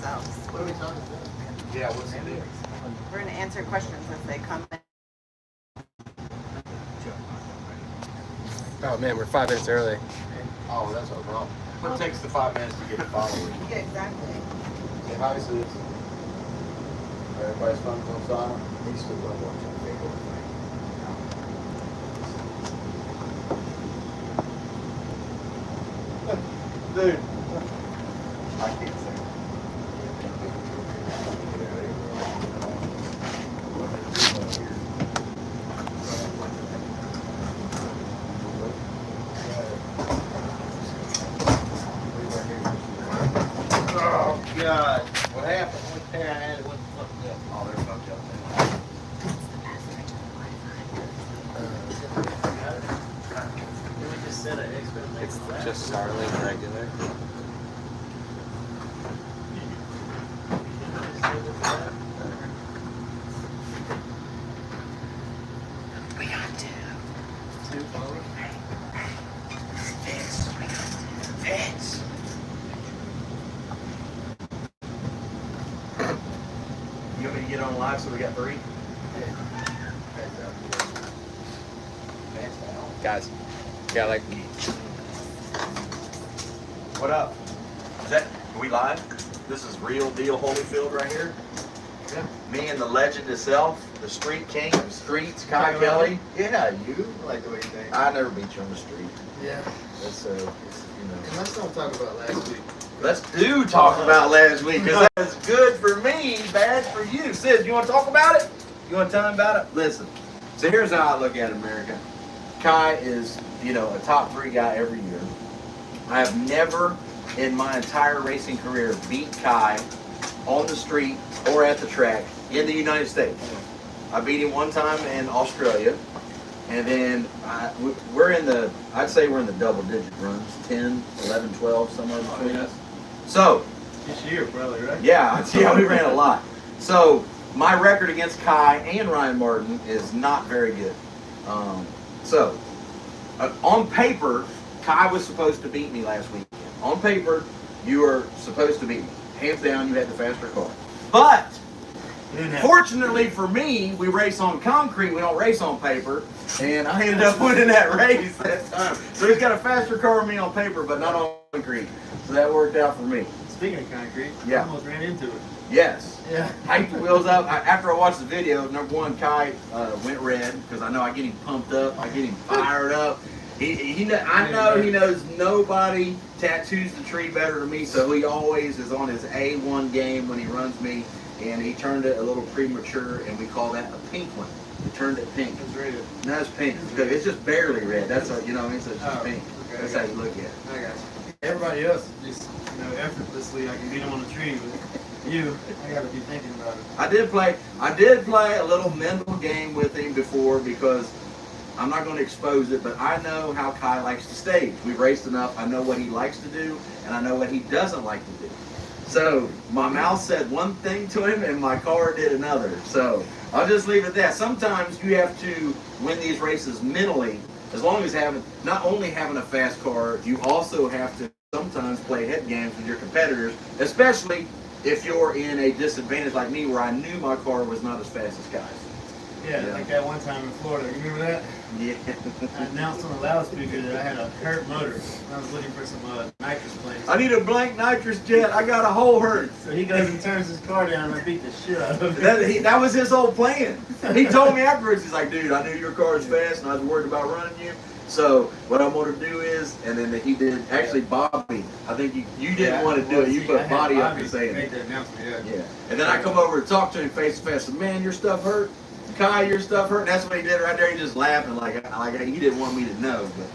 themselves. What are we talking about? Yeah, what's the deal? We're going to answer questions as they come in. Oh man, we're 5 minutes early. Oh, that's no problem. What takes the 5 minutes to get the followers? Yeah, exactly. Say hi, sis. Everybody's phone's on silent. He's still going to watch that Facebook thing. Dude. I can't say. Oh, God. What happened? What pair I had? What fucked up? Oh, they're fucked up. It's just Starlink regular. We got two. Two followers? Fits. We got two. Fits. You want me to get on live so we got 3? Guys, got like What up? Is that, are we live? This is real deal Holyfield right here. Yeah. Me and the legend itself, the street king of the streets, Kai Kelley. Yeah, you. I like the way you think. I never beat you on the street. Yeah. That's it's, you know. And let's don't talk about last week. Let's do talk about last week, because that was good for me, bad for you. Sid, you want to talk about it? You want to tell me about it? Listen. So here's how I look at it, America. Kai is, you know, a top 3 guy every year. I have never in my entire racing career beat Kai on the street or at the track in the United States. I beat him one time in Australia, and then we're in the, I'd say we're in the double digit runs, 10, 11, 12, somewhere between us. So, This year, probably, right? yeah, we ran a lot. So, my record against Kai and Ryan Martin is not very good. On paper, Kai was supposed to beat me last weekend. On paper, you were supposed to beat me. Hands down, you had the faster car. But, fortunately for me, we race on concrete, we don't race on paper, and I ended up winning that race that time. So he's got a faster car than me on paper, but not on concrete. So that worked out for me. Speaking of concrete, Yeah. I almost ran into it. Yes. Yeah. Hike the wheels up. After I watched the video, number one, Kai went red because I know I get him pumped up. I get him fired up. I know he knows nobody tattoos the tree better than me, so he always is on his A1 game when he runs me, and he turned it a little premature, and we call that a pink one. He turned it pink. It's red. No, it's pink. It's just barely red. That's how, you know, it's just pink. Okay, That's how you look at it. I got you. Everybody else, just, effortlessly, I can beat them on the tree, but you, I gotta be thinking about it. I did play a little mental game with him before, because I'm not going to expose it, but I know how Kai likes to stage. We've raced enough. I know what he likes to do, and I know what he doesn't like to do. So my mouth said one thing to him, and my car did another. So I'll just leave it at that. Sometimes you have to win these races mentally, as long as not only having a fast car, you also have to sometimes play head games with your competitors, especially if you're in a disadvantage like me, where I knew my car was not as fast as Kai's. Yeah, like that one time in Florida. You remember that? Yeah. I announced on the loudspeaker that I had a hurt motor. I was looking for some nitrous plates. I need a blank nitrous jet. I got a hole hurt. So he goes and turns his car down and I beat the shit out of him. That was his whole plan. He told me afterwards, he's like, dude, I knew your car was fast and I was worried about running you. So what I'm going to do is, and then he did, actually Bobby, I think you didn't want to do it. You put body up and saying it. Yeah. And then I come over and talk to him face to face. I said, man, your stuff hurt. Kai, your stuff hurt. And that's what he did right there. He just laughed and like he didn't want me to know. But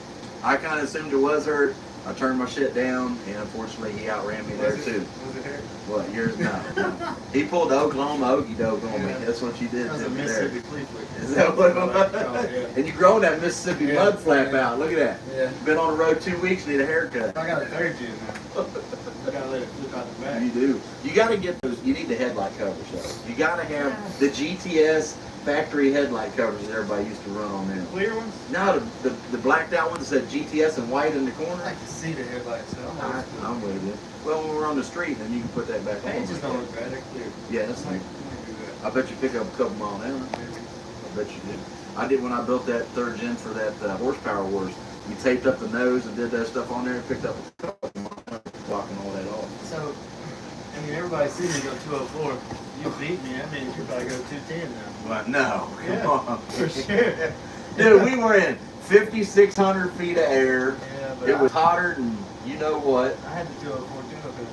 I kind of assumed it was hurt. I turned my shit down, and unfortunately he outran me there too. Was it hurt? What, yours? No. He pulled the Oklahoma okey doke on me. That's what you did That was to a me Mississippi there. flea flick. Is that what it was? Yeah. And you grown that Mississippi mud flap out. Look at that. Yeah. Been on the road 2 weeks, need a haircut. I got a third gen now. You gotta let it flip out the back. You do. You got to get those. You need the headlight covers though. You got to have the GTS factory headlight covers that everybody used to run on there. Clear ones? No, the blacked out ones that said GTS and white in the I corner. like to see the headlights. So I'm old school. I'm with you. Well, when we're on the street, then you can put that back on. They just don't look bad. They're clear. Yeah, that's I'm like, gonna do that. I bet you pick up a couple mile an hour. I bet you did. I did when I built that third gen for that horsepower wars. We taped up the nose and did that stuff on there and picked up a couple mile an hour, blocking all that off. So, I mean, everybody sees me go 204. You beat me. I mean, you probably go 210 now. What? No, come Yeah, on. for sure. Dude, we were in 5,600 feet of air. Yeah, but It was hotter than you know what. I had the 204 too up there.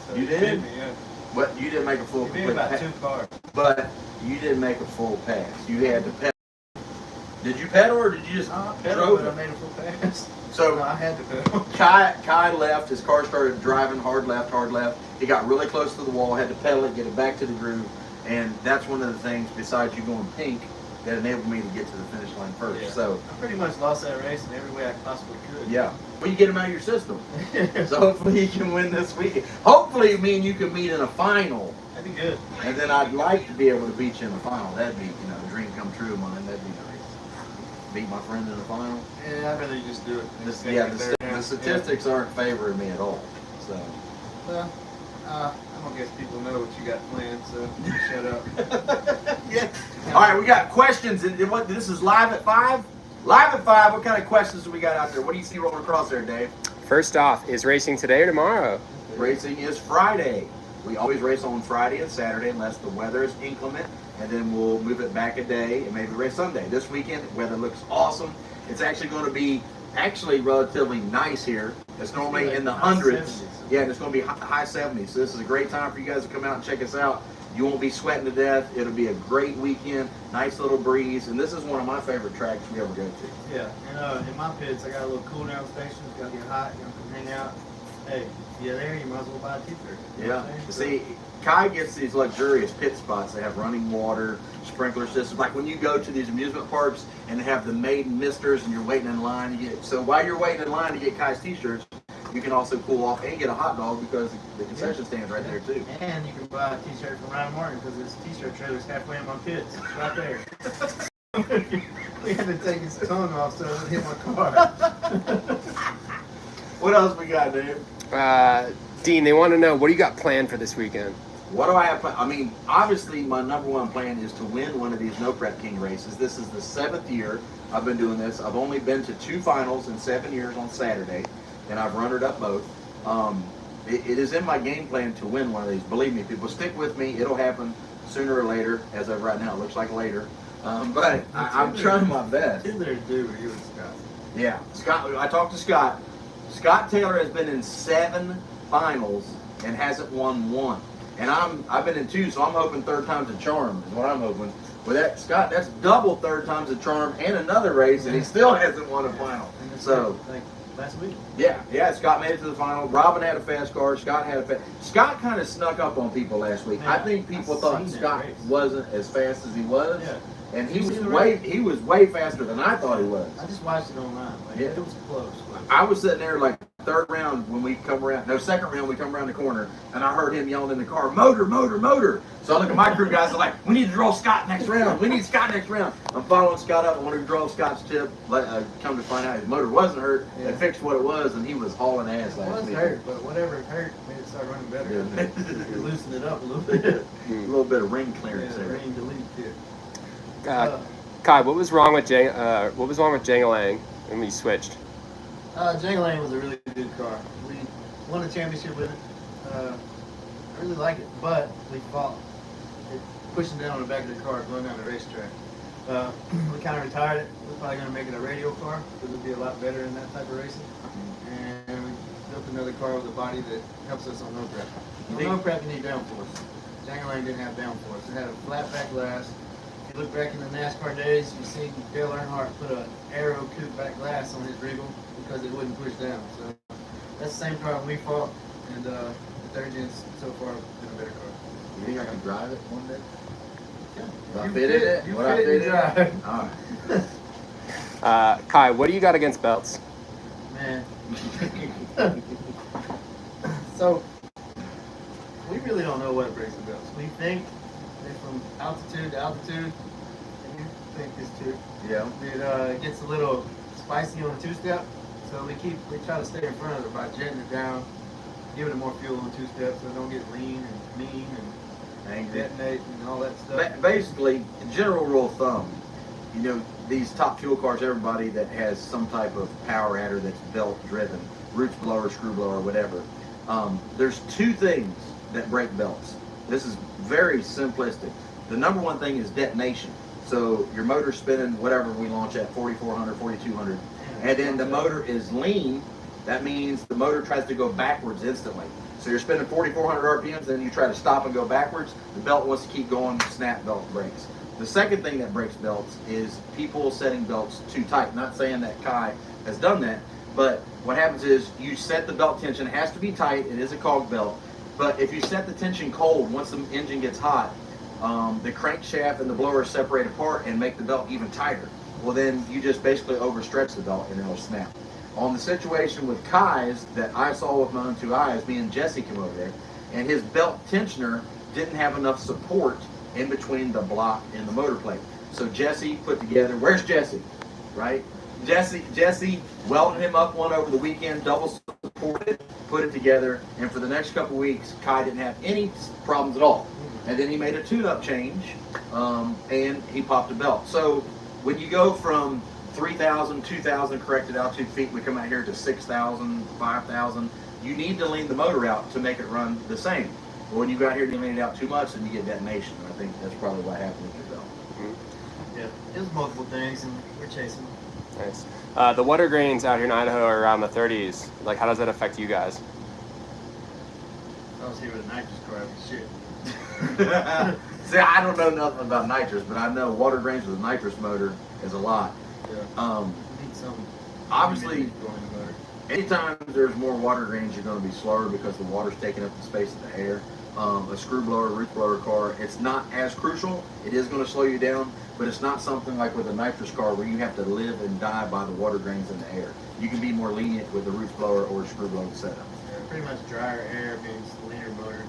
So You beat did? me, yeah. But you didn't make a full You beat complete about pass. 2 cars. But you didn't make a full pass. You had to pedal. Did you pedal or did you just I drove pedaled, but I it? made a full pass. So No, I had to pedal. Kai left. His car started driving hard left, hard left. He got really close to the wall. Had to pedal it, get it back to the groove. And that's one of the things, besides you going pink, that enabled me to get to the finish line first. Yeah. So, I pretty much lost that race in every way I possibly could. yeah. Well, you get him out of your system. So hopefully he can win this weekend. Hopefully, me and you can meet in a final. That'd be good. And then I'd like to be able to beat you in the final. That'd be, a dream come true of mine. That'd be nice. Beat my friend in the final. Yeah, I'd rather you just do it. The statistics aren't favoring me at all. So. Well, I'm gonna guess people know what you got planned, so shut up. Yeah. All right, we got questions. What? This is live at 5. Live at 5. What kind of questions do we got out there? What do you see rolling across there, Dave? First off, is racing today or tomorrow? Racing is Friday. We always race on Friday and Saturday unless the weather is inclement, and then we'll move it back a day and maybe race Sunday. This weekend, weather looks awesome. It's actually going to be relatively nice here. It's normally in the hundreds. Yeah, and it's going to be high 70s. So this is a great time for you guys to come out and check us out. You won't be sweating to death. It'll be a great weekend. Nice little breeze. And this is one of my favorite tracks we ever go to. Yeah, and in my pits, I got a little cool down station. It's gonna get hot. You know, come hang out. Hey, if you're there, you might as well buy a t-shirt. You know what I'm saying? See, Kai gets these luxurious pit spots. They have running water, sprinkler systems. Like when you go to these amusement parks and they have the maiden misters and you're waiting in line to get. So while you're waiting in line to get Kai's t-shirts, you can also cool off and get a hot dog because the concession stand's right there too. And you can buy a t-shirt from Ryan Martin because his t-shirt trailer's halfway in my pits. It's right there. We had to take his tongue off so it would hit my car. What else we got, Dave? Dean, they want to know, what do you got planned for this weekend? What do I have planned? I mean, obviously my number one plan is to win one of these No Prep King races. This is the 7th year I've been doing this. I've only been to 2 finals in 7 years on Saturday, and I've runnered up both. It is in my game plan to win one of these. Believe me, people, stick with me. It'll happen sooner or later. As of right now, it looks like later. But I'm trying my best. It's either do or you and Scott. Yeah, Scott. I talked to Scott. Scott Taylor has been in 7 finals and hasn't won 1. And I've been in 2, so I'm hoping third time's a charm is what I'm hoping. With that, Scott, that's double third time's a charm and another race, and he still hasn't won a final. So like last week. yeah, Scott made it to the final. Robin had a fast car. Scott had a fast. Scott kind of snuck up on people last week. Man, I think people I've thought seen that Scott race. wasn't as fast as he was. Yeah. And Did you see the he was way faster than I thought he was. I just watched it online. Like, Yeah. it was close. I was sitting there like third round when we come around, no, second round we come around the corner, and I heard him yelling in the car, motor, motor, motor. So I look at my crew guys, I'm like, we need to draw Scott next round. We need Scott next round. I'm following Scott up. I want to draw Scott's tip. Come to find out his motor wasn't hurt. Yeah. They fixed what it was, and he was hauling ass It last was week. hurt, but whatever it hurt made it start running better. Yeah. You loosened it up a little bit. A little bit of ring clearance Yeah, there. rain delete here. Kai, what was wrong with Jangalang when we switched? Jangalang was a really good car. We won a championship with it. I really like it, but we fought it pushing down on the back of the car going down the racetrack. We kind of retired it. We're probably going to make it a radio car because it'd be a lot better in that type of racing. And we built another car with a body that helps us on no prep. On no prep, you need downforce. Jangalang didn't have downforce. It had a flat back glass. If you look back in the NASCAR days, you see Dale Earnhardt put an Aero coupe back glass on his Regal because it wouldn't push down. So that's the same car we fought, and the third gen's so far been a better car. You think I can drive it one day? Yeah. I fit in it? You Would I fit fit in in drive. it? All right. Kai, what do you got against belts? Man. So, we really don't know what breaks the belts. We think that from altitude to altitude, think this too. Yeah. It gets a little spicy on the two-step, so we try to stay in front of it by jetting it down, giving it more fuel on the two-step so it don't get lean and mean and Angry. detonate and all that stuff. Basically, general rule of thumb, you know, these top fuel cars, everybody that has some type of power adder that's belt driven, roots blower, screw blower, whatever, there's two things that break belts. This is very simplistic. The number one thing is detonation. So your motor's spinning whatever we launch at, 4,400, 4,200, and then the motor is lean. That means the motor tries to go backwards instantly. So you're spinning 4,400 RPMs, then you try to stop and go backwards. The belt wants to keep going, snap, belt breaks. The second thing that breaks belts is people setting belts too tight. Not saying that Kai has done that, but what happens is you set the belt tension. It has to be tight. It is a cog belt. But if you set the tension cold, once the engine gets hot, the crankshaft and the blower separate apart and make the belt even tighter. Well, then you just basically overstretch the belt and it'll snap. On the situation with Kai's that I saw with my own two eyes, me and Jesse came over there, and his belt tensioner didn't have enough support in between the block and the motor plate. So Jesse put together, where's Jesse, right? Jesse welded him up one over the weekend, double supported, put it together, and for the next couple weeks, Kai didn't have any problems at all. And then he made a tune-up change, and he popped a belt. So when you go from 3,000, 2,000 corrected altitude feet, we come out here to 6,000, 5,000, you need to lean the motor out to make it run the same. But when you go out here and you lean it out too much, then you get detonation. I think that's probably what happened with your belt. Yeah, there's multiple things, and we're chasing. Nice. The water grains out here in Idaho are around the 30s. Like, how does that affect you guys? I was here with a nitrous car, I'd be shit. See, I don't know nothing about nitrous, but I know water grains with a nitrous motor is a lot. Yeah. We need some. Obviously, going in the motor. anytime there's more water grains, you're going to be slower because the water's taking up the space of the air. A screw blower, root blower car, it's not as crucial. It is going to slow you down, but it's not something like with a nitrous car where you have to live and die by the water grains in the air. You can be more lenient with a root blower or a screw blower setup. Yeah, pretty much drier air means leaner motor,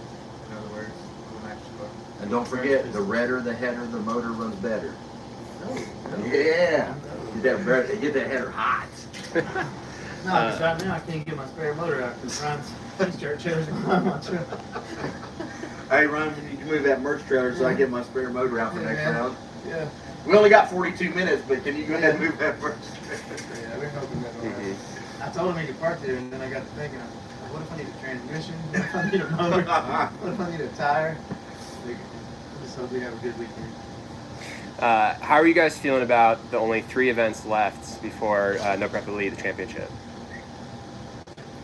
in other words, on a nitrous car. And don't forget, the redder the header, the motor runs better. No. Yeah, get that header hot. No, because right now I can't get my spare motor out because Ron's t-shirt chairs behind my truck. Hey, Ron, you can move that merch trailer so I get my spare motor out for next round. Yeah. We only got 42 minutes, but can you go ahead and move that merch trailer? Yeah, we're hoping that will I told him he could park there, and then I got to thinking, what if I need a transmission? What if I need a motor? What if I need a tire? Like, I just hope we have a good weekend. How are you guys feeling about the only 3 events left before No Prep Elite, the championship?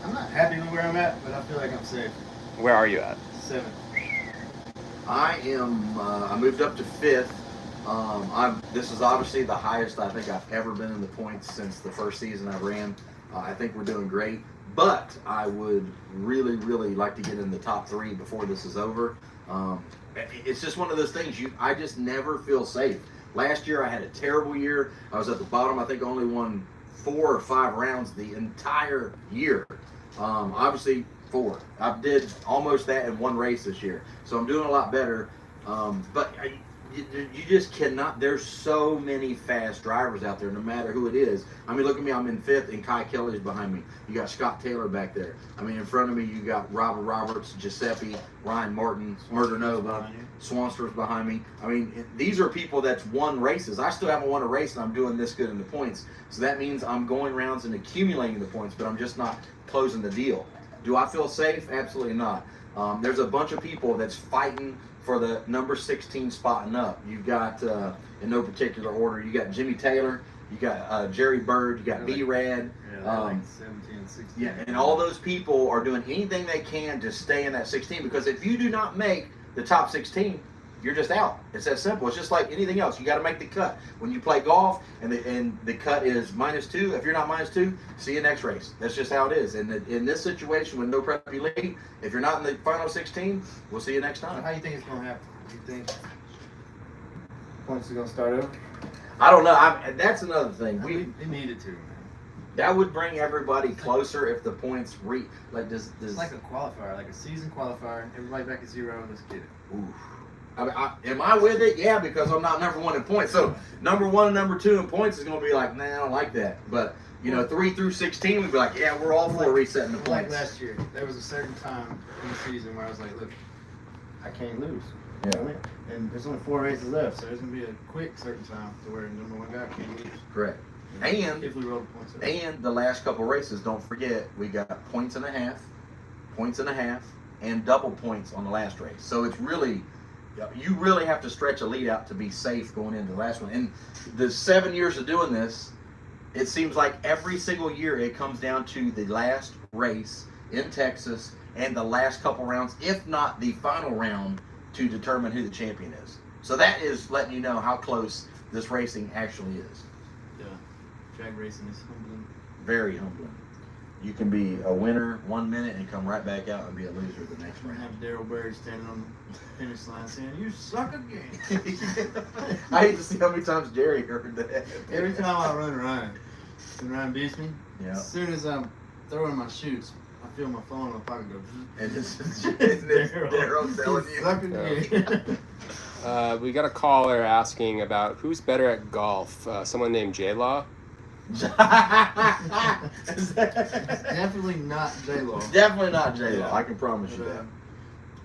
I'm not happy with where I'm at, but I feel like I'm safe. Where are you at? 7th. I am. I moved up to 5th. This is obviously the highest I think I've ever been in the points since the first season I ran. I think we're doing great, but I would really, really like to get in the top 3 before this is over. It's just one of those things. I just never feel safe. Last year I had a terrible year. I was at the bottom. I think I only won 4 or 5 rounds the entire year. Obviously 4. I did almost that in 1 race this year, so I'm doing a lot better. But you just cannot. There's so many fast drivers out there, no matter who it is. I mean, look at me. I'm in 5th, and Kelley's behind me. You got Scott Taylor back there. I mean, in front of me, you got Robert Roberts, Giuseppe, Ryan Martin, Murder Swanster's behind me. I mean, these are people that's won races. I still haven't won a race, and I'm doing this good in the points. So that means I'm going rounds and accumulating the points, but I'm just not closing the deal. Do I feel safe? Absolutely not. There's a bunch of people that's fighting for the number 16 spot and up. You've got, in no particular order, you got Jimmy Taylor, you got Jerry Bird, you got B-Rad. Yeah, like 17 and 16. Yeah, and all those people are doing anything they can to stay in that 16, because if you do not make the top 16, you're just out. It's that simple. It's just like anything else. You got to make the cut. When you play golf and the cut is -2, if you're not -2, see you next race. That's just how it is. And in this situation with No Prep Elite, if you're not in the final 16, we'll see you next time. How do you think it's going to happen? Do you think points are going to start over? I don't know. That's another thing. We needed to, man. That would bring everybody closer if the points does It's like a qualifier, like a season qualifier. Everybody back at 0. Let's get it. Oof. Am I with it? Yeah, because I'm not number one in points. So number one and number two in points is going to be like, nah, I don't like that. But 3 through 16, we'd be like, yeah, we're all for resetting the Like points. last year, there was a certain time in the season where I was like, look, I can't lose. Yeah. And there's only 4 races left, so there's gonna be a quick certain time to where number one guy can't lose. Correct. And if we roll the points up. And the last couple races, don't forget, we got points and a half, and double points on the last race. So it's really, you really have to stretch a lead out to be safe going into the last one. And the 7 years of doing this, it seems like every single year it comes down to the last race in Texas and the last couple rounds, if not the final round, to determine who the champion is. So that is letting you know how close this racing actually is. Yeah, drag racing is humbling. Very humbling. You can be a winner 1 minute and come right back out and be a loser the next I round. have Daryl Bird standing on the finish line saying, "You suck again." I hate to see how many times Jerry heard that. Every time I run Ryan, and Ryan beats me, Yeah. as soon as I'm throwing my shoots, I feel my phone in my pocket go. And it's Daryl telling you. Suck again. We got a caller asking about who's better at golf. Someone named J-Law. Definitely not J-Lo. Definitely not J-Lo. I can promise you that.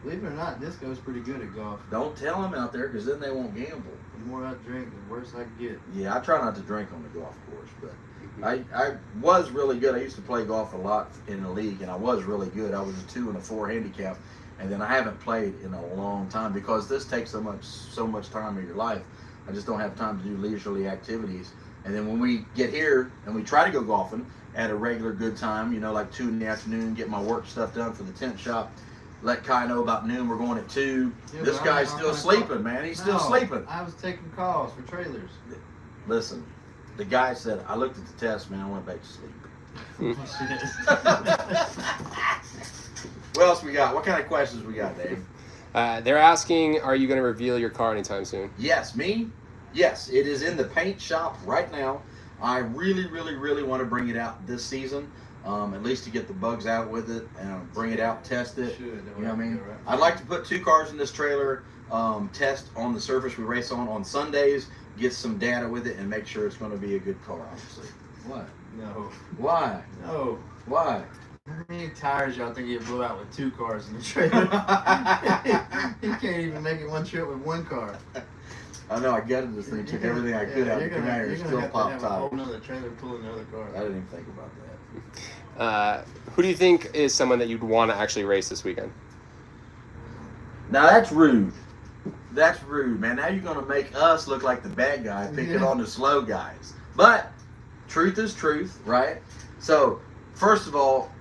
Believe it or not, Disco's pretty good at golf. Don't tell them out there because then they won't gamble. The more I drink, the worse I get. Yeah, I try not to drink on the golf course, but I was really good. I used to play golf a lot in the league, and I was really good. I was a 2 and a 4 handicap, and then I haven't played in a long time because this takes so much time of your life. I just don't have time to do leisurely activities. And then when we get here and we try to go golfing at a regular good time, like 2 in the afternoon, get my work stuff done for the tent shop, let Kai know about noon, we're going at 2. Yeah, this guy's still sleeping, man. He's still sleeping. I was taking calls for trailers. Listen, the guy said, I looked at the test, man, I went back to sleep. What else we got? What kind of questions we got, Dave? They're asking, are you going to reveal your car anytime soon? Yes, me? Yes, it is in the paint shop right now. I really, really, really want to bring it out this season, at least to get the bugs out with it and bring it out, test it. You know what I mean? Right. I'd like to put 2 cars in this trailer, test on the surface we race on Sundays, get some data with it, and make sure it's going to be a good car, obviously. What? No. Why? No. Why? How many tires y'all think you blew out with 2 cars in the trailer? You can't even make it one trip with 1 car. I know, I gutted this thing, took everything I could out of the commander, still popped a whole tires. nother trailer pulling the other car. I didn't even think about that. Who do you think is someone that you'd want to actually race this weekend? Now that's rude. That's rude, man. Now you're going to make us look like the bad guy picking on the slow guys. But truth is truth, right? So, first of all,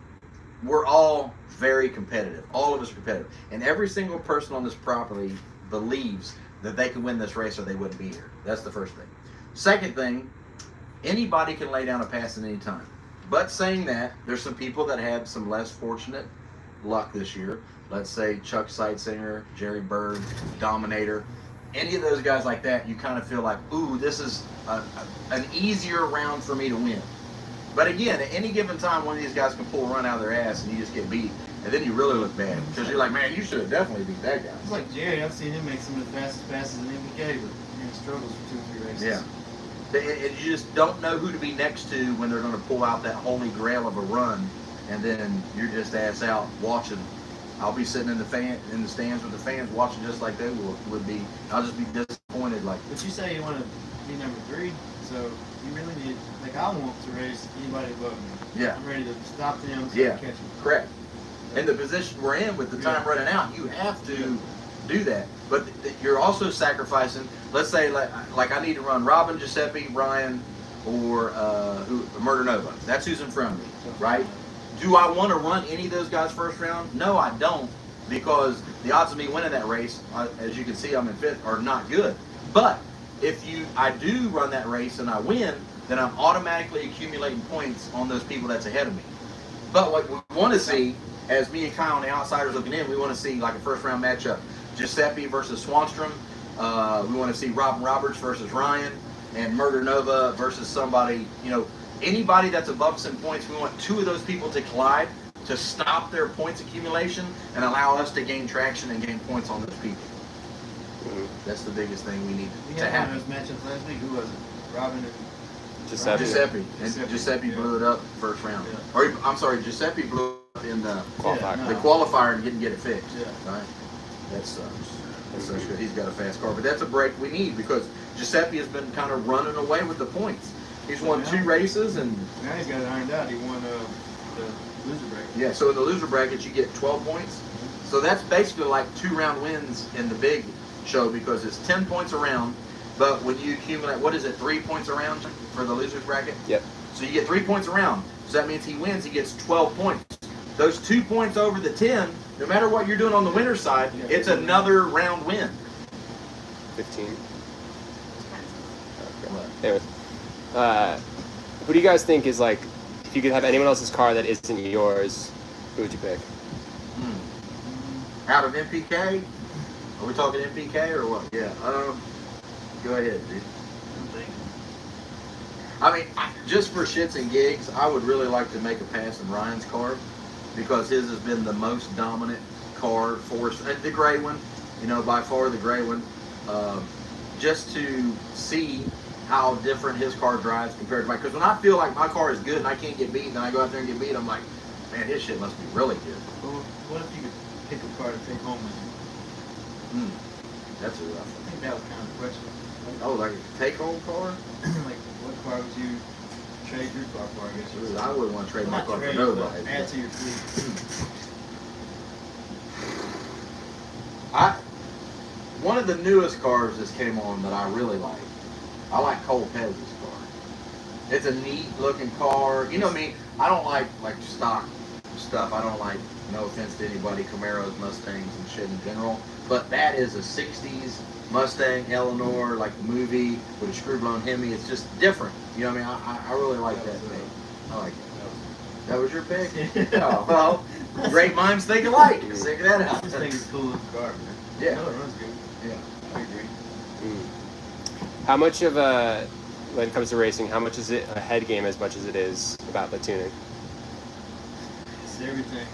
we're all very competitive. All of us are competitive. And every single person on this property believes that they can win this race or they wouldn't be here. That's the first thing. Second thing, anybody can lay down a pass at any time. But saying that, there's some people that had some less fortunate luck this year. Let's say Chuck Sightsinger, Jerry Bird, Dominator. Any of those guys like that, you kind of feel like, ooh, this is an easier round for me to win. But again, at any given time, one of these guys can pull a run out of their ass and you just get beat. And then you really look bad because you're like, man, you should have definitely beat that guy. It's like Jerry. I've seen him make some of the fastest passes in MBK, but he struggles for 2 or 3 races. Yeah. And you just don't know who to be next to when they're going to pull out that holy grail of a run, and then you're just ass out watching. I'll be sitting in the stands with the fans watching just like they would be. I'll just be disappointed. Like, But you say you want to be number 3, so you really need. Like I want to race anybody above me. yeah, I'm ready to stop them so Yeah. I catch them. correct. In the position we're in with the time running out, you have to do that. But you're also sacrificing. Let's say like I need to run Robin, Giuseppe, Ryan, or Murder Nova. That's who's in front of me, right? Do I want to run any of those guys first round? No, I don't, because the odds of me winning that race, as you can see, I'm in 5th, are not good. But if I do run that race and I win, then I'm automatically accumulating points on those people that's ahead of me. But what we want to see, as me and Kyle on the outsiders looking in, we want to see like a first round matchup. Giuseppe versus Swanstrom. We want to see Robin Roberts versus Ryan, and Murder Nova versus somebody, anybody that's above us in points. We want 2 of those people to collide to stop their points accumulation and allow us to gain traction and gain points on those people. That's the biggest thing we need We to had one happen. of those matchups last week. Who was it? Robin and Giuseppe. Giuseppe. And Giuseppe, Giuseppe yeah. blew it up first round. Yeah. Or I'm sorry, Giuseppe blew it up in the Qualifier. Yeah, the no. qualifier and didn't get it fixed. Yeah. Right? That sucks. That sucks because he's got a fast car. But that's a break we need because Giuseppe has been kind of running away with the points. He's won 2 races and Now he's got it ironed out. He won the loser bracket. yeah, so in the loser bracket you get 12 points. So that's basically like 2-round wins in the big show because it's 10 points a round. But when you accumulate, what is it, 3 points a round for the losers bracket? Yep. So you get 3 points a round. So that means he wins, he gets 12 points. Those 2 points over the 10, no matter what you're doing on the winner's side, it's another round win. 15. Anyways, who do you guys think is like, if you could have anyone else's car that isn't yours, who would you pick? Out of MPK? Are we talking MPK or what? Yeah. Go ahead, dude. I mean, just for shits and gigs, I would really like to make a pass in Ryan's car because his has been the most dominant car for us. The gray one, you know, by far the gray one. Just to see how different his car drives compared to mine. Because when I feel like my car is good and I can't get beat, and I go out there and get beat, I'm like, man, his shit must be really good. Well, what if you could pick a car to take home with you? That's a rough I think that was kind of the question. one. Oh, like a take-home car? Like, what car would you trade your car for? I guess you would. I wouldn't want to trade my Not car for trade, nobody. but add to your fleet. One of the newest cars that came on that I really like, I like Cole Pez's car. It's a neat looking car. You know me, I don't like stock stuff. I don't like, no offense to anybody, Camaros, Mustangs and shit in general. But that is a 60s Mustang Eleanor, like the movie with a screw blown Hemi. It's just different. You know what I mean? I really like that thing. I like it. That was your pick? Oh, well, great minds think alike. Stick that I out. just think it's a cool looking car, man. Yeah. No, it runs good. Yeah. I agree. How much of a, when it comes to racing, how much is it a head game as much as it is about the tuning? It's everything.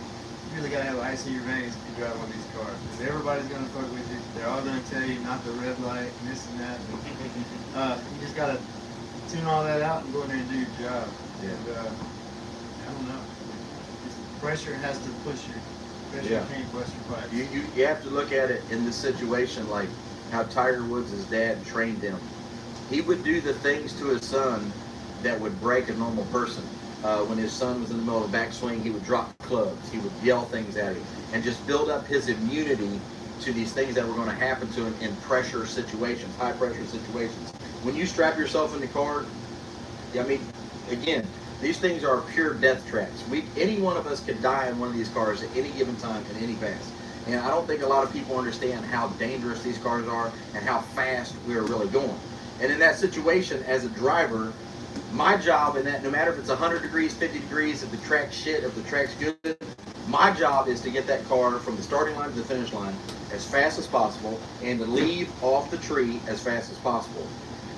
You really gotta have ice in your veins if you drive one of these cars. Because everybody's gonna fuck with you. They're all gonna tell you not the red light and this and that. You just gotta tune all that out and go in there and do your job. Yeah. And I don't know. Just pressure has to push you. Pressure Yeah. can't bust your pipes. You have to look at it in this situation like how Tiger Woods' dad trained him. He would do the things to his son that would break a normal person. When his son was in the middle of the backswing, he would drop clubs. He would yell things at him and just build up his immunity to these things that were going to happen to him in pressure situations, high pressure situations. When you strap yourself in the car, I mean, again, these things are pure death traps. Any one of us could die in one of these cars at any given time in any pass. And I don't think a lot of people understand how dangerous these cars are and how fast we are really going. And in that situation, as a driver, my job in that, no matter if it's 100 degrees, 50 degrees, if the track's shit, if the track's good, my job is to get that car from the starting line to the finish line as fast as possible and to leave off the tree as fast as possible.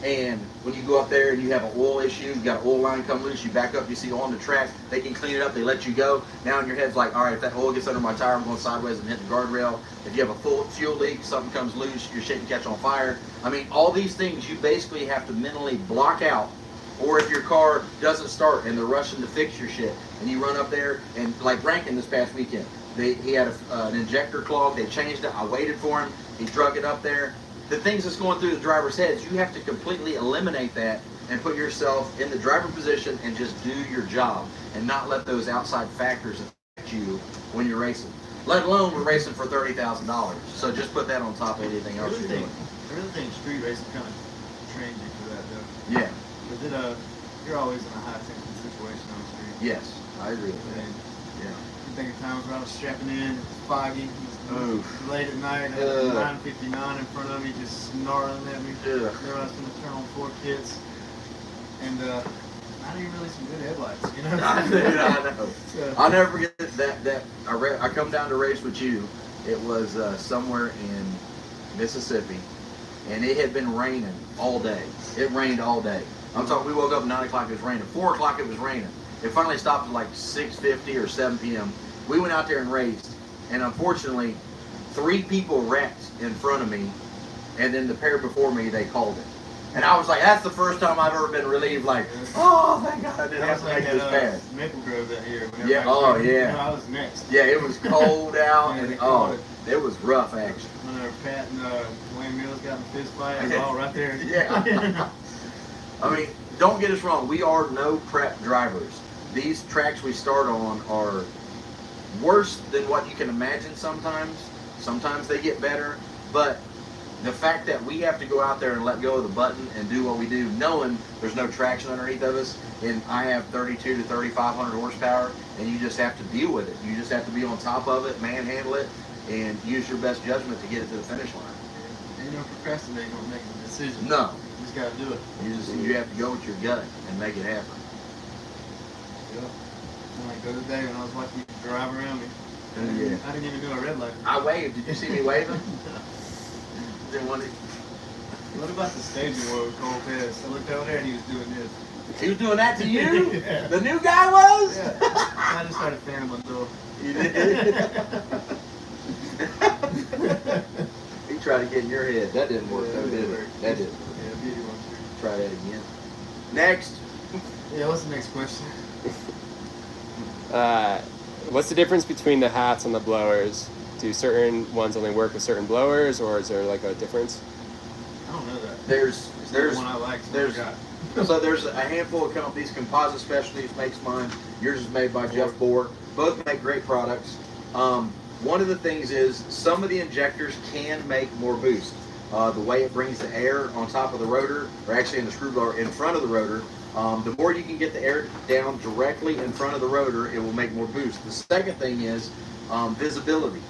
And when you go up there and you have an oil issue, you got an oil line come loose, you back up, you see on the track, they can clean it up, they let you go. Now in your head's like, all right, if that oil gets under my tire, I'm going sideways and hit the guardrail. If you have a full fuel leak, something comes loose, your shit can catch on fire. I mean, all these things you basically have to mentally block out. Or if your car doesn't start and they're rushing to fix your shit, and you run up there, and like Rankin this past weekend, he had an injector clog, they changed it, I waited for him, he drug it up there. The things that's going through the driver's heads, you have to completely eliminate that and put yourself in the driver position and just do your job and not let those outside factors affect you when you're racing. Let alone we're racing for $30,000. So just put that on top of anything else you're doing. I really think street racing kind of trains you for that, though. Yeah. Because you're always in a high tension situation on the street. Yes, I agree with that. And Yeah. you think of times when I was strapping in, it was foggy, Oof. late at night, I had 959 in front of me just snarling at me. Ugh. Then I was going to turn on 4 kids. And not even really some good headlights, you know? I know. So, I'll never forget that I come down to race with you. It was somewhere in Mississippi, and it had been raining all day. It rained all day. I'm talking, we woke up at 9 o'clock, it was raining. 4 o'clock, it was raining. It finally stopped at like 6:50 or 7 p.m. We went out there and raced, and unfortunately, 3 people wrecked in front of me and then the pair before me, they called it. And I was like, that's the first time I've ever been relieved, like, oh, thank God I didn't have to make this pass. Maple Grove that year. Yeah, oh, yeah. You know, I was next. Yeah, it was cold out, Yeah, and they called it was rough action. Whenever Pat and Wayne Mills got in a fist fight, it was all right there. Yeah. I mean, don't get us wrong, we are no prep drivers. These tracks we start on are worse than what you can imagine sometimes. Sometimes they get better, but the fact that we have to go out there and let go of the button and do what we do, knowing there's no traction underneath of us, and I have 32 to 3,500 horsepower, and you just have to deal with it. You just have to be on top of it, manhandle it, and use your best judgment to get it to the finish line. And you don't procrastinate on making a decision. No. You just got to do it. You have to go with your gut and make it happen. Yep. Like the other day when I was watching you drive around me, Yeah. I didn't even do a red light. I waved. Did you see me waving? Didn't want to. What about the staging where we Cole Pass? I looked over there and he was doing this. He was doing that to you? Yeah. The new guy was? Yeah. I just started fanning my door. You did? He tried to get in your head. That didn't work, though, did it? That didn't. Yeah, beauty one too. Try that again. Next. Yeah, what's the next question? What's the difference between the hats and the blowers? Do certain ones only work with certain blowers, or is there like a difference? I don't know that. There's the one I like. there's a handful of companies. Composite Specialties makes mine. Yours is made by Jeff Bohr. Both make great products. One of the things is some of the injectors can make more boost. The way it brings the air on top of the rotor, or actually in the screw blower in front of the rotor, the more you can get the air down directly in front of the rotor, it will make more boost. The second thing is visibility.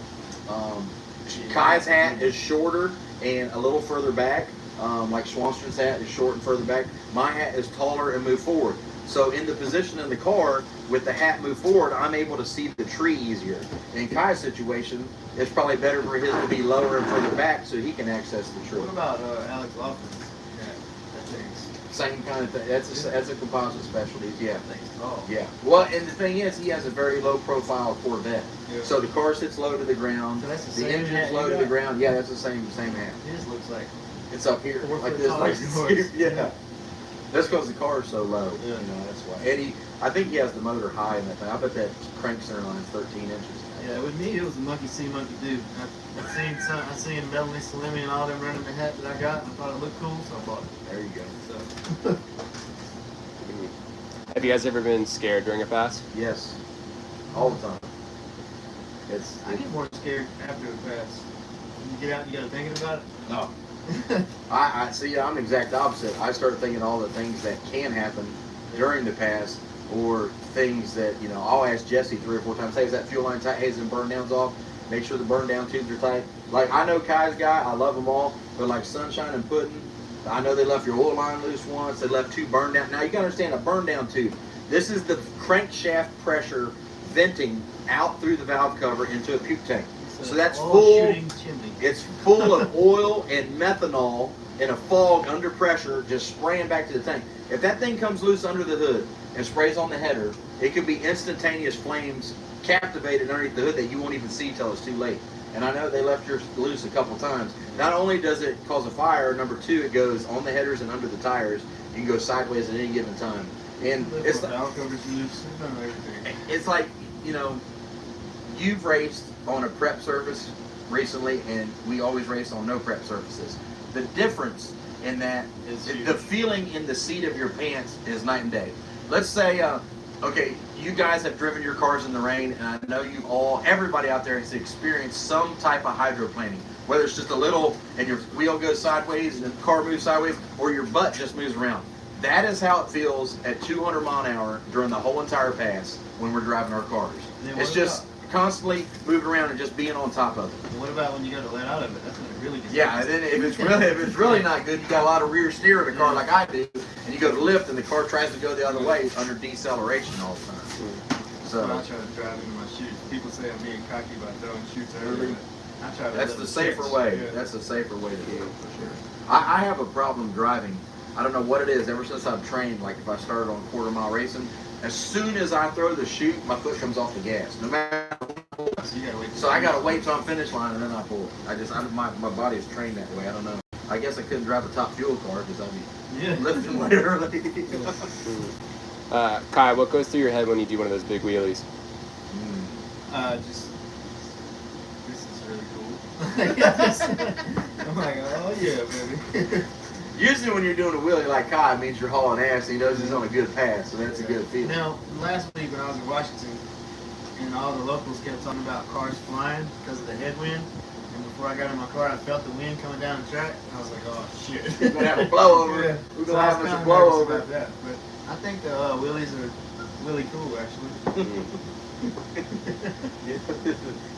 Kai's hat is shorter and a little further back, like Swanstron's hat is short and further back. My hat is taller and move forward. So in the position in the car, with the hat moved forward, I'm able to see the tree easier. In Kai's situation, it's probably better for his to be lower and further back so he can access the tree. What about Alex Laughlin's? Yeah, that thing's Same kind of thing. That's a composite specialties, yeah. tall. Yeah. Well, and the thing is, he has a very low profile Corvette. Yeah. So the car sits low to the ground. So that's the The same engine's hat you low to got? the ground. Yeah, that's the same hat. His looks like It's up here, 4 like foot this. taller Like than yours. yeah. That's because the car is so low. Yeah. You know, that's why. And I think he has the motor high in that thing. I bet that crank center line is 13 inches. Yeah, with me it was a monkey see, monkey do. I seen Melanie Salemi and all them running the hat that I got, and I thought it looked cool, so I bought it. There you go. So Have you guys ever been scared during a pass? Yes. All the time. I get more scared after the pass. When you get out, you gotta thinking about it. No. I see. I'm the exact opposite. I start thinking all the things that can happen during the pass, or things that I'll ask Jesse 3 or 4 times. Hey, is that fuel line tight? Hey, is the burn downs off? Make sure the burn down tubes are tight. Like I know Kai's guy. I love them all, but like Sunshine and Puddin', I know they left your oil line loose once. They left 2 burn down. Now you gotta understand a burn down tube. This is the crankshaft pressure venting out through the valve cover into a puke tank. So that's full. Chimney. It's full of oil and methanol in a fog under pressure, just spraying back to the tank. If that thing comes loose under the hood and sprays on the header, it could be instantaneous flames captivated underneath the hood that you won't even see till it's too late. And I know they left yours loose a couple times. Not only does it cause a fire, number 2, it goes on the headers and under the tires. You can go sideways at any given time. And it's like, valve covers loose. They've done everything. it's like, you've raced on a prep surface recently, and we always race on no prep surfaces. The difference in that is the feeling in the seat of your pants is night and day. Let's say, okay, you guys have driven your cars in the rain, and I know everybody out there has experienced some type of hydroplaning, whether it's just a little, and your wheel goes sideways, and the car moves sideways, or your butt just moves around. That is how it feels at 200 mile an hour during the whole entire pass when we're driving our cars. It's just constantly moving around and just being on top of it. And what about when you got to let out of it? That's when it really gets Yeah, and then if it's really not good, you got a lot of rear steer in a car like I do, and you go to lift and the car tries to go the other way under deceleration all the time. So I try to drive into my shoes. People say I'm being cocky by throwing shoots early. Really? I try to that's let the it safer catch. way. Yeah. That's the safer way to do it for sure. I have a problem driving. I don't know what it is. Ever since I've trained, like if I started on quarter-mile racing, as soon as I throw the chute, my foot comes off the gas. No matter. So you gotta wait. So I gotta wait till I'm finish line and then I pull. My body is trained that way. I don't know. I guess I couldn't drive a top fuel car because I'd be Yeah. lifting later. Kai, what goes through your head when you do one of those big wheelies? Just this is really cool. I'm like, oh yeah, baby. Usually when you're doing a wheelie like Kai, it means you're hauling ass and he knows he's on a good path, so that's a good feeling. Now, last week when I was in Washington, and all the locals kept talking about cars flying because of the headwind, and before I got in my car, I felt the wind coming down the track, and I was like, oh shit. We're going to have a blowover. Yeah. We're So going to I have was us a kinda nervous blowover. about that, but I think the wheelies are really cool, actually.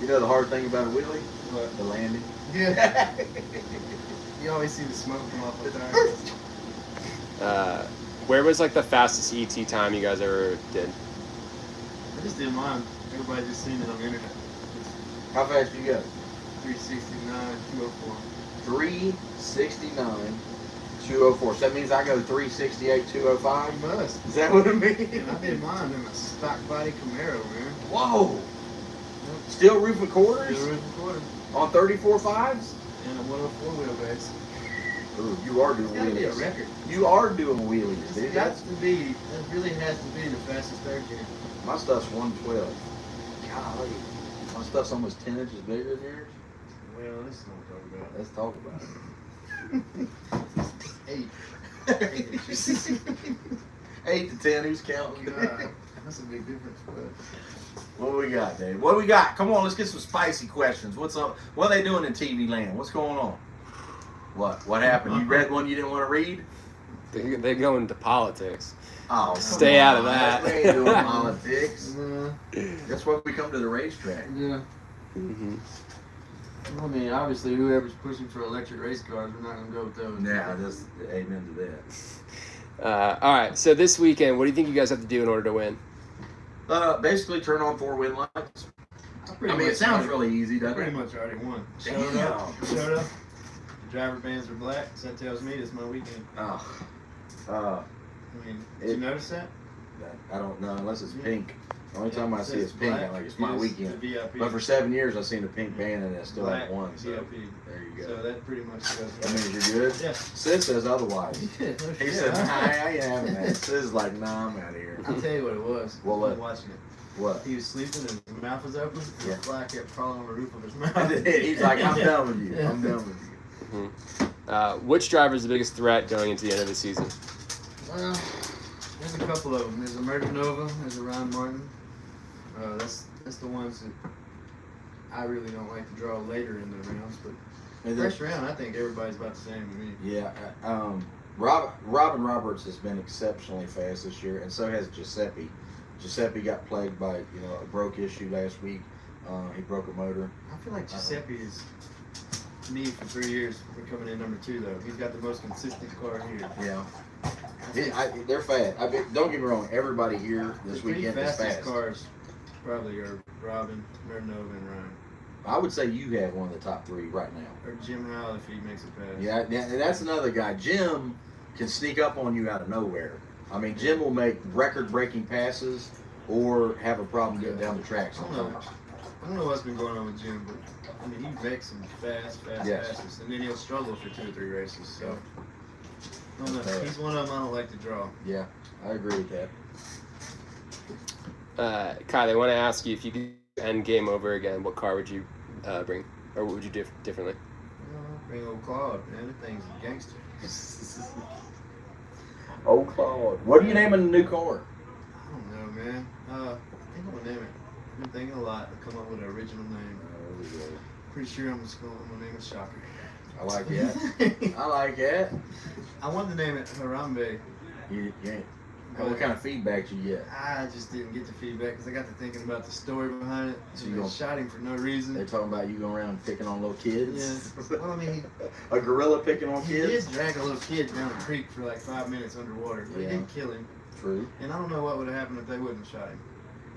You know the hard thing about a wheelie? What? The landing. Yeah. You always see the smoke come off the tires. Where was like the fastest ET time you guys ever did? I just did mine. Everybody just seen it on the internet. How fast you go? 369, 204. 369, 204. So that means I go 368, 205? You must. Is that what it means? And I did mine in a stock body Camaro, man. Whoa! Steel roof and quarters? Steel roof and quarter. On 34 5s? And a 104 wheelbase. Ooh, you are doing It's gotta be a wheelies. record. You are doing wheelies, It's dude. got to be, it really has to be the fastest third gear. My stuff's 112. Golly. My stuff's almost 10 inches bigger than yours. Well, let's not talk about Let's talk about it. 8. 8 to 10, who's counting? God, that's a big difference, but What do we got, Dave? What do we got? Come on, let's get some spicy questions. What's up? What are they doing in TV land? What's going on? What happened? You read one you didn't want to read? They go into politics. Oh, come Stay out of on. that. We ain't doing politics. yeah. That's why we come to the racetrack. Mm-hmm. I mean, obviously, whoever's pushing for electric race cars, we're not gonna go with those. Yeah, just amen to that. All right. So this weekend, what do you think you guys have to do in order to win? Basically, turn on 4 win lights. I mean, it sounds really easy, doesn't Pretty it? much already won. Damn. Showed up. The driver bands are black, so that tells me it's my weekend. Oh. I mean, did you notice that? I don't know, unless it's Yeah. pink. The only time I see it's pink, I'm like, it's my weekend. The VIP. But for 7 years, I've seen a pink band and I still Black haven't won. So VIP. there you So go. that pretty much goes. That means you're good? Yeah. Sid says otherwise. Yeah, no He shit, said, huh? nah, I ain't having that. Sid's like, nah, I'm out of here. I'll tell you what it was. What? I was watching it. What? He was sleeping and his mouth was open. Yeah. The fly kept crawling on the roof of his mouth. He's like, I'm done with you. Yeah. I'm done with you. Which driver is the biggest threat going into the end of the season? Well, there's a couple of them. There's a Murder Nova. There's a Ron Martin. That's the ones that I really don't like to draw later in the rounds. But And then- first round, I think everybody's about the same to me. Yeah, Robin Roberts has been exceptionally fast this year, and so has Giuseppe. Giuseppe got plagued by a broke issue last week. He broke a motor. I feel like Giuseppe is me for 3 years for coming in number 2 though. He's got the most consistent car here. Yeah, they're fast. I mean, don't get me wrong. Everybody here this The 3 weekend is fastest fast. cars probably are Robin, Mernova, and Ryan. I would say you have one of the top 3 right now. Or Jim Howell if he makes a pass. Yeah, and that's another guy. Jim can sneak up on you out of nowhere. I mean, Jim will make record-breaking passes or have a problem getting down the track I don't sometimes. Yes. passes, and then he'll struggle for 2 or 3 races. So, I don't know. Yeah. He's one of them I don't like to draw. Yeah, I agree with that. Kai, they want to ask you if you could end game over again, what car would you bring, or what would you do differently? Bring old Claude, man. That thing's a gangster. Oh, Claude. What are you naming the new car? I don't know, man. I think I'm gonna name it. I've been thinking a lot to come up with an original name. Pretty sure I'm gonna name it Shocker. I like that. I like that. I wanted to name it Harambe. You ain't. What kind of feedback you get? I just didn't get the feedback because I got to thinking about the story behind it. So So you they gonna- shot him for no reason. They're talking about you going around picking on little kids. Yeah. Well, I mean, A gorilla picking on he kids. did drag a little kid down a creek for like 5 minutes underwater. They Yeah. didn't kill him. True. And I don't know what would have happened if they wouldn't have shot him.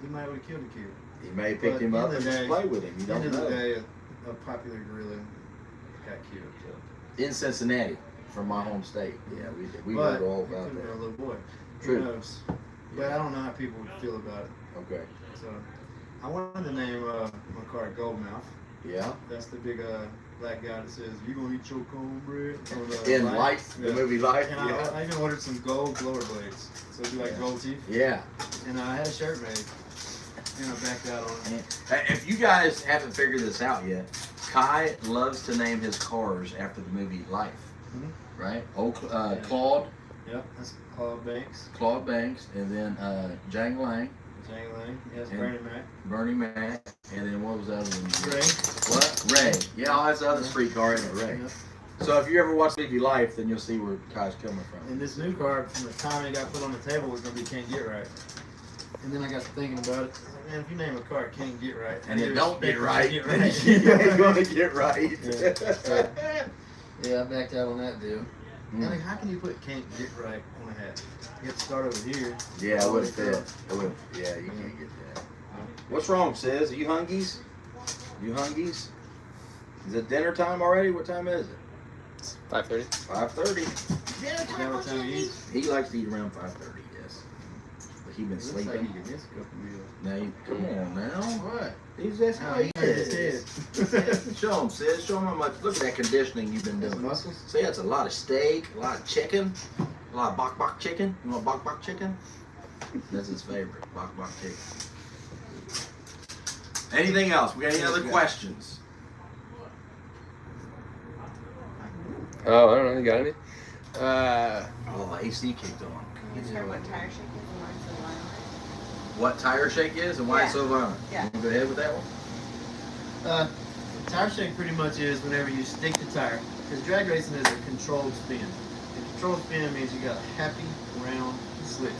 He might have killed the kid. He may have picked But him up end and of the just day- play with him. You End don't of the know. day, a popular gorilla got killed. So. In Cincinnati, from my home state. Yeah, we But heard all it could about have been a that. little boy. True. Who knows? But I don't know how people would feel about it. Okay. So I wanted to name my car Goldmouth. Yeah. That's the big black guy that says, "You gonna eat your cornbread?" In Life, the movie Life. And Yeah. I even ordered some gold blower blades, so it'd be like gold teeth. Yeah. And I had a shirt made, and I backed out on it. If you guys haven't figured this out yet, Kai loves to name his cars after the movie Life. Mhm. Right? Claude. Yep, that's Claude Banks. Claude Banks, and then Jang Lang, Jang Lang. Yes, And- Bernie Mac. Bernie Mac, and then what was the other one? Ray. What? Ray. Yeah, all that's the other street car in it, Ray. Yep. So if you ever watch Movie Life, then you'll see where Kai's coming from. And this new car, from the time it got put on the table, was gonna be Can't Get Right. And then I got to thinking about it. Man, if you name a car Can't Get Right, And it you don't get expect right, it to then get you right. ain't gonna get right. Yeah. Yeah, I backed out on that deal. Mm. I mean, how can you put "Can't Get Right" on a hat? You have to start over here. Yeah, it would have fit. It would. Yeah, you can't get that. What's wrong, Sis? Are you hungies? You hungies? Is it dinner time already? What time is it? It's 5:30. 5:30. Is that what time you eat? He likes to eat around 5:30. Yes. But he been Looks like sleeping. you can miss a couple meals. Now, come on now. What? That's how he hurt his is. Show him, Sis. Show him how much. Look at that conditioning you've been His doing. muscles? See, that's a lot of steak, a lot of chicken, a lot of bok bok chicken. You want bok bok chicken? That's his favorite, bok bok chicken. Anything else? We got any other questions? Oh, I don't know. You got any? Oh, AC kicked on. Can you describe what tire shake is and why it's so violent? What tire shake is and why it's so violent? Yeah. You wanna go ahead with that one? Tire shake pretty much is whenever you stick the tire, because drag racing is a controlled spin. A controlled spin means you got a happy, round, slick.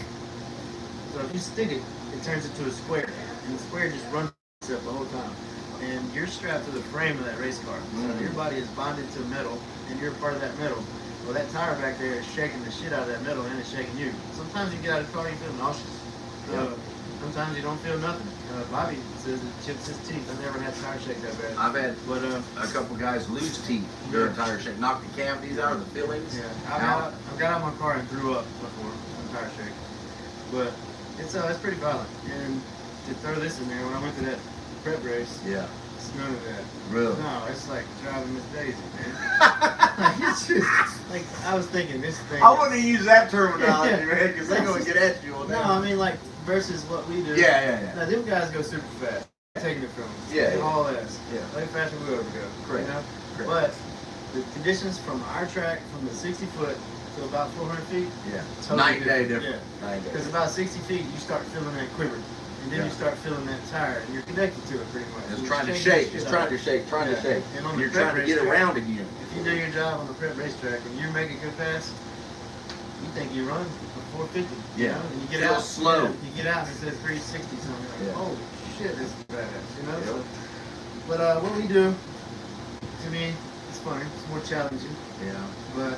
So if you stick it, it turns into a square, and the square just runs itself the whole time. And you're strapped to the frame of that race car. So your body is bonded to metal, and you're part of that metal. Well, that tire back there is shaking the shit out of that metal, and it's shaking you. Sometimes you get out of the car, you feel nauseous. Sometimes you don't feel nothing. Bobby says it chips his teeth. I've never had tire shake that bad. I've had But a couple guys lose teeth during tire shake, knock the cavities out of the fillings. yeah, I got out of my car and threw up before on tire shake. But it's pretty violent. And to throw this in there, when I went to that prep race, Yeah. it's none of that. Really? No, it's like driving Miss Daisy, man. Like, it's just, like, I was thinking this thing. I wouldn't use that terminology, man, because they're gonna get at you on No, that. I mean like versus what we do. Yeah. Now them guys go super fast. Taking it from them. Yeah, They yeah. haul ass. Yeah. Way faster than we ever go. Correct. You know? Correct. But the conditions from our track, from the 60 foot to about 400 feet, Yeah. totally Night and day different. different. Night and day. Because about 60 feet, you start feeling that quiver. And then Yeah. you start feeling that tire, and you're connected to it pretty much. It's You're trying to shaking shake. the It's shit trying out to of it. shake. Trying to Yeah. shake. And on the You're prep trying to get racetrack, around again. If you do your job on the prep racetrack and you make a good pass, you think you run for 450. Yeah. You know? And you get Feel out slow. yeah, you get out and it says 360 something. You're like, Yeah. holy shit, this is badass. You know. Yeah. So, but what we do, to me, it's funny. It's more challenging. Yeah. But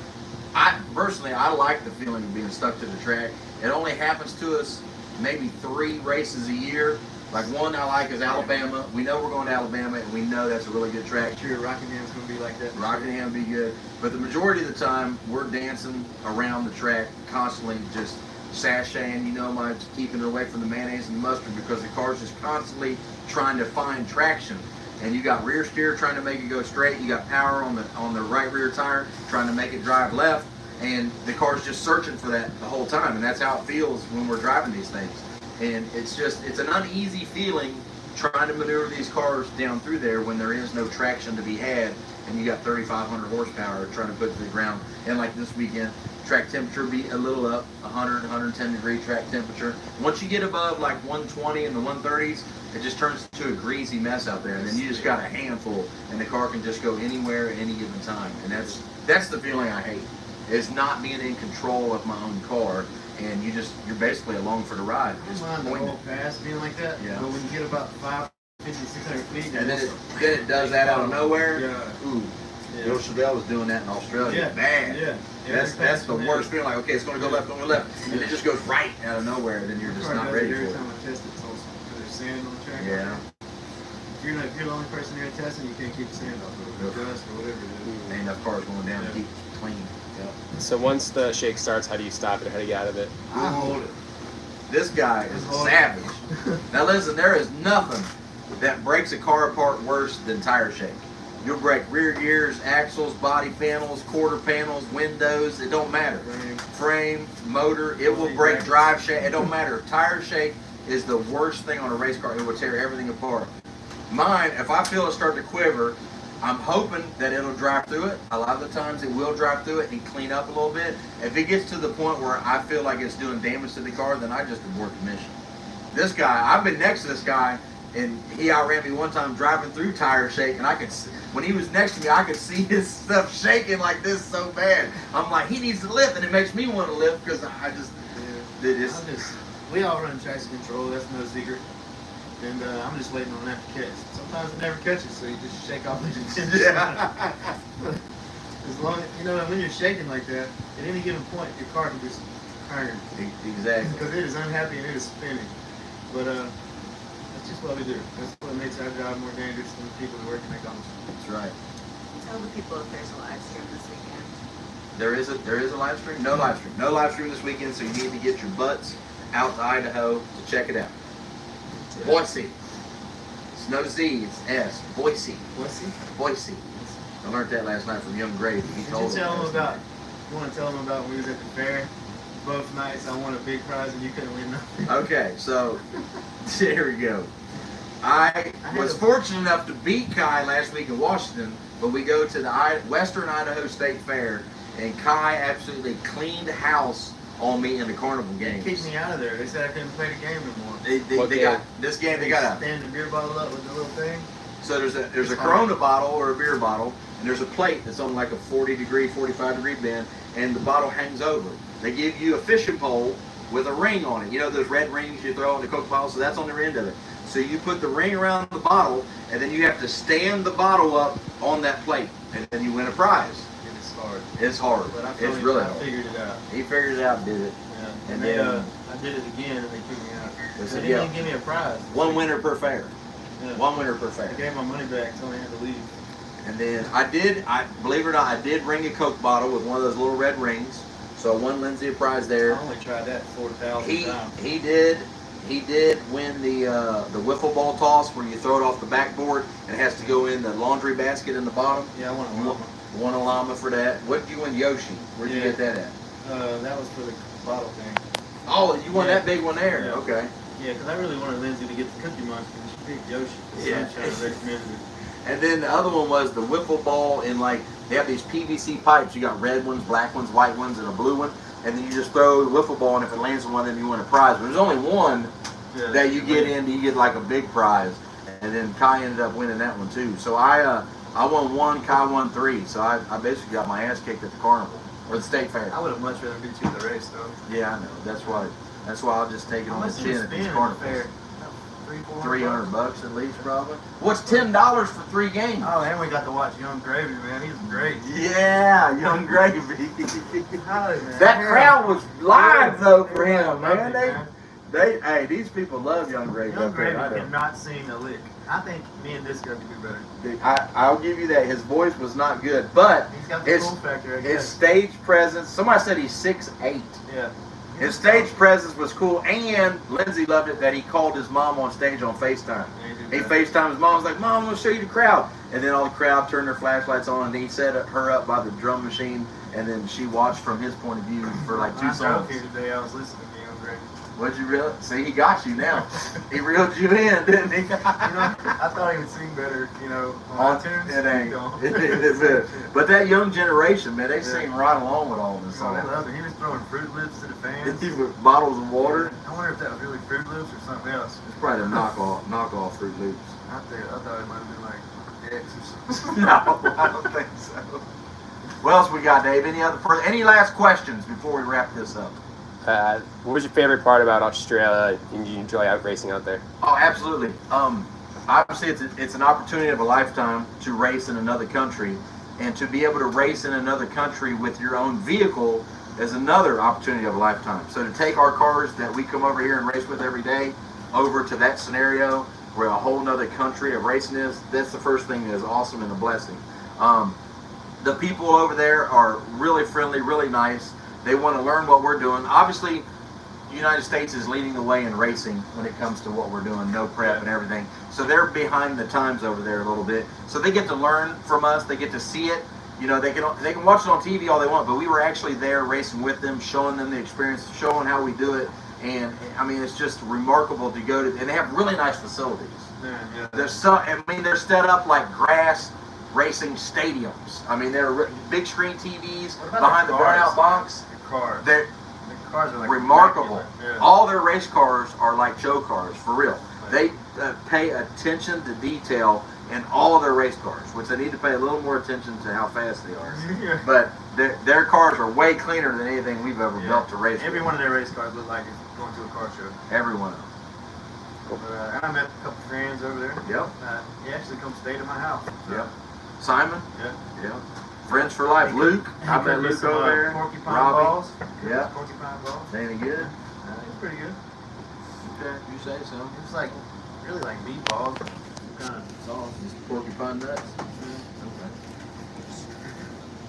I personally, I like the feeling of being stuck to the track. It only happens to us maybe 3 races a year. Like one I like is Alabama. We know we're going to Alabama, and we know that's a really good track. I'm sure Rockingham's gonna be like that. Rockingham be good, but the majority of the time we're dancing around the track constantly, just sashaying. You know, my keeping it away from the mayonnaise and the mustard because the car's just constantly trying to find traction. And you got rear steer trying to make it go straight. You got power on the right rear tire trying to make it drive left, and the car's just searching for that the whole time. And that's how it feels when we're driving these things. And it's an uneasy feeling trying to maneuver these cars down through there when there is no traction to be had, and you got 3,500 horsepower trying to put it to the ground. And like this weekend, track temperature be a little up, 100, 110 degree track temperature. Once you get above like 120 and the 130s, it just turns into a greasy mess out there, and then you just got a handful, and the car can just go anywhere at any given time. And that's the feeling I hate, is not being in control of my own car. And you're basically along for the ride. I Just don't mind the pointing whole pass being like that. Yeah. But when you get about 550, 600 feet, it. And then it does that out of nowhere. Yeah. Ooh. Yeah. Bill Chevelle was doing that in Australia. Yeah. Bad. Yeah. That's the worst feeling. Like, okay, it's going to go left, going to go left. And it just goes right out of nowhere. And then you're just not ready for every it. time I test it, it's awesome. Because there's sand on the track. Yeah. If you're the only person there testing, you can't keep the sand off of it. Or dust or whatever it is. Ain't enough cars going down to Yeah. keep it clean. Yep. So once the shake starts, how do you stop it? How do you get out of it? I hold it. This guy is a Hold it. savage. Now listen, there is nothing that breaks a car apart worse than tire shake. You'll break rear gears, axles, body panels, quarter panels, windows. It don't matter. Frame, motor. It will break drive shaft. It don't matter. Tire shake is the worst thing on a race car. It will tear everything apart. Mine, if I feel it start to quiver, I'm hoping that it'll drive through it. A lot of the times it will drive through it and clean up a little bit. If it gets to the point where I feel like it's doing damage to the car, then I just abort the mission. This guy, I've been next to this guy, and he outran me one time driving through tire shake, and I could see, when he was next to me, I could see his stuff shaking like this so bad. I'm like, he needs to lift, and it makes me want to lift because I just did this. We all run traction control, that's no secret. And I'm just waiting on that to catch. Sometimes it never catches, so you just shake off the tension. Yeah. As long as, you know, when you're shaking like that, at any given point, your car can just turn. Exactly. Because it is unhappy and it is spinning. But that's just what we do. That's what makes our job more dangerous than the people who work in McDonald's. That's right. Tell the people if there's a live stream this weekend. There is a live stream? No live stream. No live stream this weekend, so you need to get your butts out to Idaho to check it out. Boise. It's no Z, it's S. Boise. Boise? Boise. I learned that last night from Young Gravy. He Did told you me tell him last about, night. you want to tell him about when we was at the fair? Both nights I won a big prize and you couldn't win nothing. Okay, so here we go. I was fortunate enough to beat Kai last week in Washington, but we go to the Western Idaho State Fair, and Kai absolutely cleaned house on me in the Carnival games. They kicked me out of there. They said I couldn't play the game no more. They got this game. They got a stand the beer bottle up with the little thing. So there's a Corona bottle or a beer bottle, and there's a plate that's on like a 40-degree, 45-degree bend, and the bottle hangs over. They give you a fishing pole with a ring on it. You know those red rings you throw in the Coke bottle? So that's on the end of it. So you put the ring around the bottle, and then you have to stand the bottle up on that plate, and then you win a prize. It's hard. It's hard. But It's really hard. I figured it out. He figured it out and did it. Yeah. And then then I did it again, and they kicked me out. They They said, didn't yeah, even give me a prize. one winner per fair. Yeah. One winner per I fair. gave my money back, so I had to leave. And then I believe it or not, I did ring a Coke bottle with one of those little red rings. So I won Lindsay a prize there. I only tried that 4,000 times. He did win the wiffle ball toss where you throw it off the backboard and it has to go in the laundry basket in the bottom. Yeah, I won a llama. Won a llama for that. What did you win, Yoshi? Where'd you get that at? That was for the bottle thing. Oh, you won that big one there. Yeah. Okay. Yeah, because I really wanted Lindsay to get the Cookie Monster, and she picked Yoshi. Yeah. Sunshine recommended it. And then the other one was the wiffle ball in like, they have these PVC pipes. You got red ones, black ones, white ones, and a blue one. And then you just throw the wiffle ball, and if it lands on one of them, you win a prize. But there's only one that you get in, you get like a big prize. And then Kai ended up winning that one too. So I won one, Kai won three. So I basically got my ass kicked at the Carnival or the State Fair. I would have much rather beat you in the race, though. Yeah, I know. That's why I'll just take it on the chin at these carnivals. $300 at least, probably. What's $10 for 3 games? Oh, and we got to watch Young Gravy, man. He's great. Yeah, Young Gravy. Holly, man. That crowd was live though for him, man. Man. Hey, these people love Young Gravy. Young up there, Gravy I know. cannot sing a lick. I think me and this guy could do better. I'll give you that. His voice was not good, but He's got the his, cool factor, I his guess. stage presence. Somebody said he's 6'8". Yeah. His stage presence was cool, and Lindsay loved it that he called his mom on stage on FaceTime. He FaceTimed his mom. Was like, "Mom, I'm gonna show you the crowd." And then all the crowd turned their flashlights on, and he set her up by the drum machine, and then she watched from his point of view for like 2 I drove songs. here today. I was listening to Young Gravy. What'd you really see? He got you now. He reeled you in, didn't he? You know, I thought he would sing better, you know, on iTunes. It ain't. Don't. It but that young generation, man, they sing right along with all this Oh, they songs. love it. He was throwing Fruit Loops to the fans. With bottles of water. I wonder if that was really Fruit Loops or something else. It's probably a knockoff Fruit Loops. I thought it might have been like X or something. No, I don't think so. What else we got, Dave? Any last questions before we wrap this up? What was your favorite part about Australia? Did you enjoy out racing out there? Oh, absolutely. Obviously, it's an opportunity of a lifetime to race in another country, and to be able to race in another country with your own vehicle is another opportunity of a lifetime. So to take our cars that we come over here and race with every day over to that scenario where a whole nother country of racing is, that's the first thing that is awesome and a blessing. The people over there are really friendly, really nice. They want to learn what we're doing. Obviously, the United States is leading the way in racing when it comes to what we're doing, no prep and everything. So they're behind the times over there a little bit. So they get to learn from us. They get to see it. You know, they can watch it on TV all they want, but we were actually there racing with them, showing them the experience, showing how we do it. And I mean, it's just remarkable to go to, and they have really nice facilities. Yeah. They're set up like grass racing stadiums. I mean, they're big screen TVs behind the burnout box. The cars. They're Cars are like remarkable. Yeah. All their race cars are like show cars, for real. They pay attention to detail in all of their race cars, which they need to pay a little more attention to how fast they are. Yeah. But their cars are way cleaner than anything we've ever built to race. Every with. one of their race cars look like it's going to a car show. Every one of them. But, and I met a couple friends over there. Yep. He actually come stay to my house. So. Yep. Simon. Yeah. Yep. Friends for life. Luke. I met Luke over there. Porcupine Robbie. balls. Yeah. Porcupine balls. Ain't it good? It's pretty good. Okay, you say so. It's like really like meatballs. Kind of sauce. Just porcupine nuts.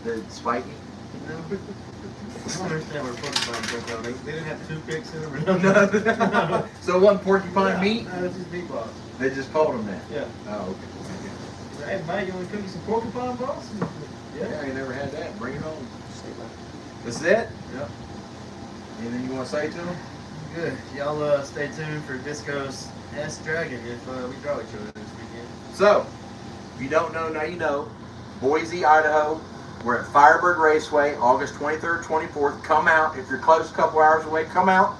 Okay. The spiky. I don't understand where porcupine comes from. They didn't have toothpicks in them or nothing. No. So it wasn't porcupine meat? No, it's just meatballs. They just called them that. Yeah. Oh, okay. Hey, buddy, you want to cook you some porcupine balls? Yeah, I ain't never had that. Bring it on. This is it? Yep. Anything you want to say to them? Good. Y'all stay tuned for Disco's S Dragon if we draw each other this weekend. So, if you don't know, now you know. Boise, Idaho. We're at Firebird Raceway, August 23rd, 24th. Come out. If you're close, a couple hours away, come out.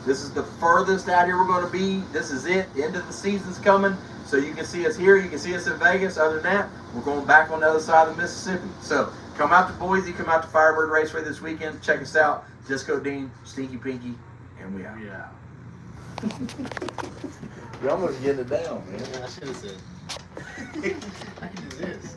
This is the furthest out here we're going to be. This is it. End of the season's coming. So you can see us here. You can see us in Vegas. Other than that, we're going back on the other side of the Mississippi. So come out to Boise. Come out to Firebird Raceway this weekend. Check us out. Disco Dean, Stinky Pinky, and we out. Yeah. You're almost getting it down, man. I should have said. I can do this.